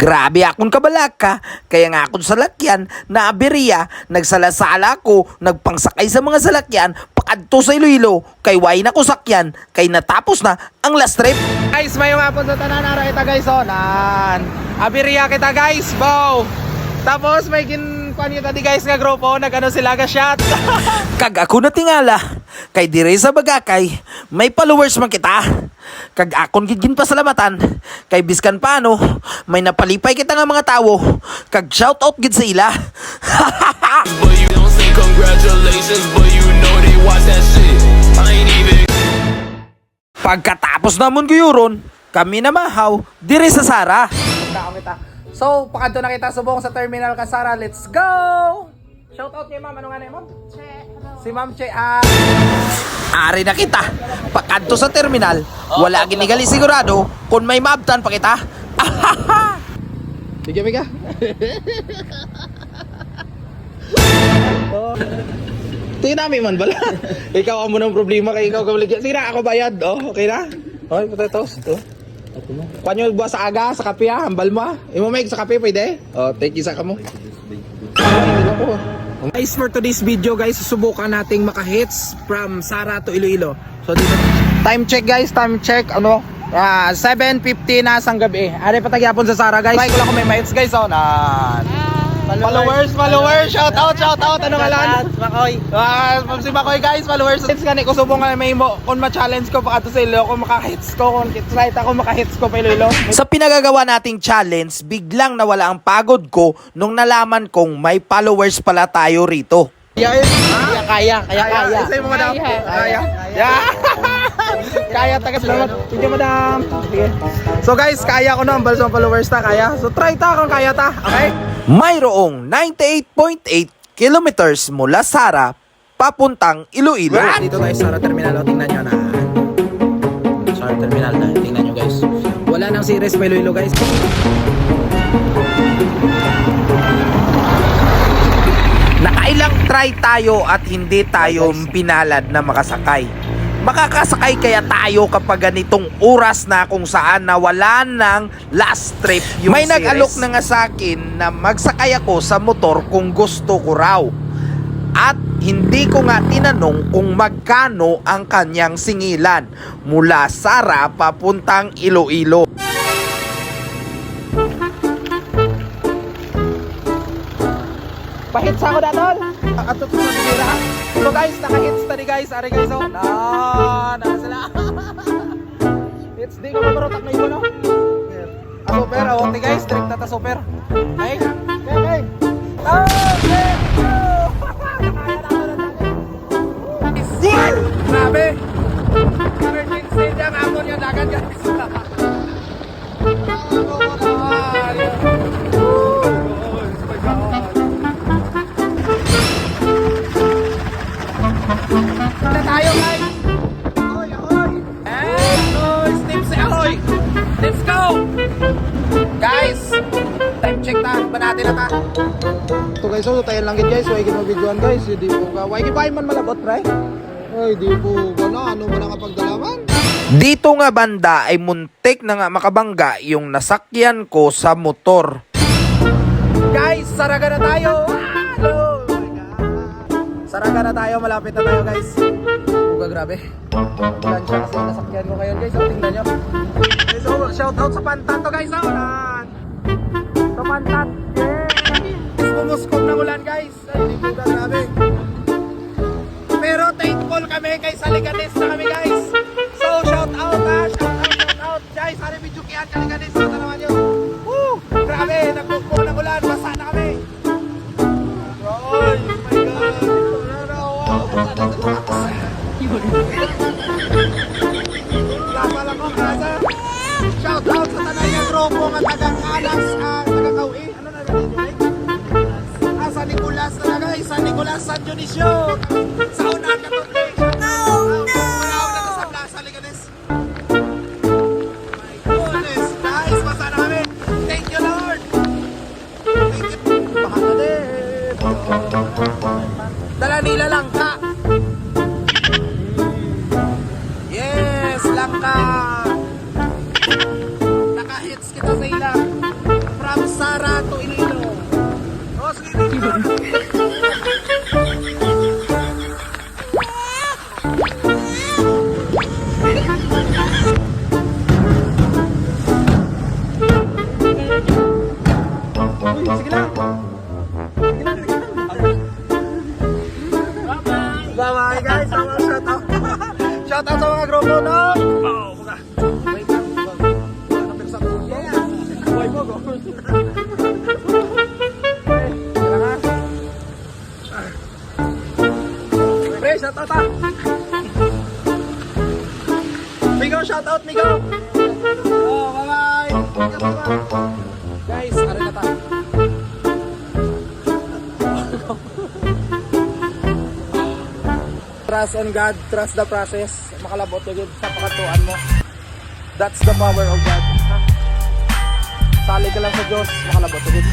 Grabe akong kabalaka, kaya nga akong salakyan na aberya, nagsalasala ko, nagpangsakay sa mga salakyan, pakadto sa Iloilo, kay way na ko sakyan, kay natapos na ang last trip. Guys, may umapon sa tanan ara kita guys, oh, nan. Abiriya kita guys, bow. Tapos may kinkuan kita di guys nga grupo, nagano sila ga shot. Kag ako natingala, kay dire sa Bagakay, may followers man kita. Kag akon gid pasalamatan, kay biskan paano, may napalipay kita nga mga tawo, kag shoutout gid sa ila. But you don't say congratulations, but you know they watch that shit. I ain't even. Pagkatapos namon guyuron, kami na mahaw dire sa Sara. Kita. So, pakadto na kita subong sa Terminal Kasara. Let's go! Shoutout kay ma'am, ano nga na ma'am? Si Ma'am Che. Ari na kita, pakadto sa terminal, wala ginigali sigurado kung may maabtan pa kita. Sige, Mika. Tingnan namin man bala. Ikaw ang munang problema kay ikaw kabaligyan. Sige na, ako bayad. Oh, okay na? Okay, potatoes. Oh. Panyo ba sa aga, sa kape ha? Hambal mo ha? Imo make sa kape, pwede? Oh, thank you sa kamo. Guys, for today's video guys, susubukan nating maka-hits from Sara to Iloilo. So dito, time check guys, time check. Ano? 7:50 na sang gabi. Ari patagyapon sa Sara guys. Like ko lang kung may ma-hits guys, oh. Followers, shout out. Ano nga lang? Makoy. Si Makoy guys, followers. Hits gani ko subong nga may mo kung ma-challenge ko pa ato sa Iloilo, kung maka-hits ko, kung try ako maka-hits ko pa Iloilo. Sa pinagagawa nating challenge, biglang nawala ang pagod ko nung nalaman kong may followers pala tayo rito. Kaya. Isa mo madam. Kaya. Kaya taga salamat. Sige madam. Sige. So guys, kaya ko na ang balsong followers ta, kaya. So try ta kung kaya ta. Okay? Mayroong 98.8 kilometers mula Sara papuntang Iloilo. Dito tayo sa Sara Terminal. O, tingnan nyo na. Sara Terminal na. Tingnan nyo guys. Wala nang series pa Iloilo guys. Nakailang try tayo at hindi tayo pinalad na makasakay. Makakasakay kaya tayo kapag ganitong oras na kung saan nawala ng last trip yung may series. Nag-alok na nga sa akin na magsakay ako sa motor kung gusto ko raw. At hindi ko nga tinanong kung magkano ang kanyang singilan mula Sara papuntang Iloilo. Pahits ako na tol. Atot ko na. So guys, naka-hits tadi guys. Ari guys, oh. Na sila. Hits di ko mabarotak na ibo no. Super, oh, ti guys, direct na ta super. Okay? Okay. Okay. Grabe. Emergency dyan amon yung dagat guys. Tayo guys. Ahoy. Ahoy. Let's go. Guys, time check ta. Ba natin na ta. Ito guys, so tayo lang gid guys. Way gid videoan guys. Di po ka. Way gid man malabot, pre. Ay, di po gana ano man ang kapagdalaman. Dito nga banda ay muntik na nga makabangga yung nasakyan ko sa motor. Guys, saraga na tayo. Hello. Saraga na tayo, malapit na tayo guys. Uga, grabe. Ulan siya kasi nasakyan ko ngayon guys. So, tingnan nyo. So, shout out sa Pantat to guys. Sa Pantat. Yeah. Pumuskog ng ulan guys. Ay, uga, grabe. Pero thankful kami kay Saliganes na kami guys. So, shout out ha. Shout out. Guys, hari video kiyan Saliganes. Sa naman nyo. Woo! Grabe, nagpukpok ng ulan. Basa na kami. Oh my God. Shout out sa tanay ng grupo ng taga-Kalas, taga-Kawi. Ano na ba? San Nicolas na guys, San Nicolas, San Dionisio. Sa unahan ka to. Oh no! Wala na sa Plaza Liganes. My goodness, guys, basa na kami. Thank you Lord. Thank you. Baka na din. Dala nila lang ka. Yes, lang ka. Naka-hits kita sa ila. Samsara to Iloilo. Oh, sige. Uy, sige lang. Sige lang, sige lang. Bye-bye guys. Shout out. Shout out sa mga grupo no. Wait lang. Nakapirsa ko. Buhay mo go. Tara nga. Pre, shout out ha. Migo, shout out Migo. Oh, bye-bye. Guys, ari na tayo. Trust on God, trust the process. Makalabot agad sa pakatuan mo. That's the power of God. Sali ka lang sa Diyos, makalabot agad.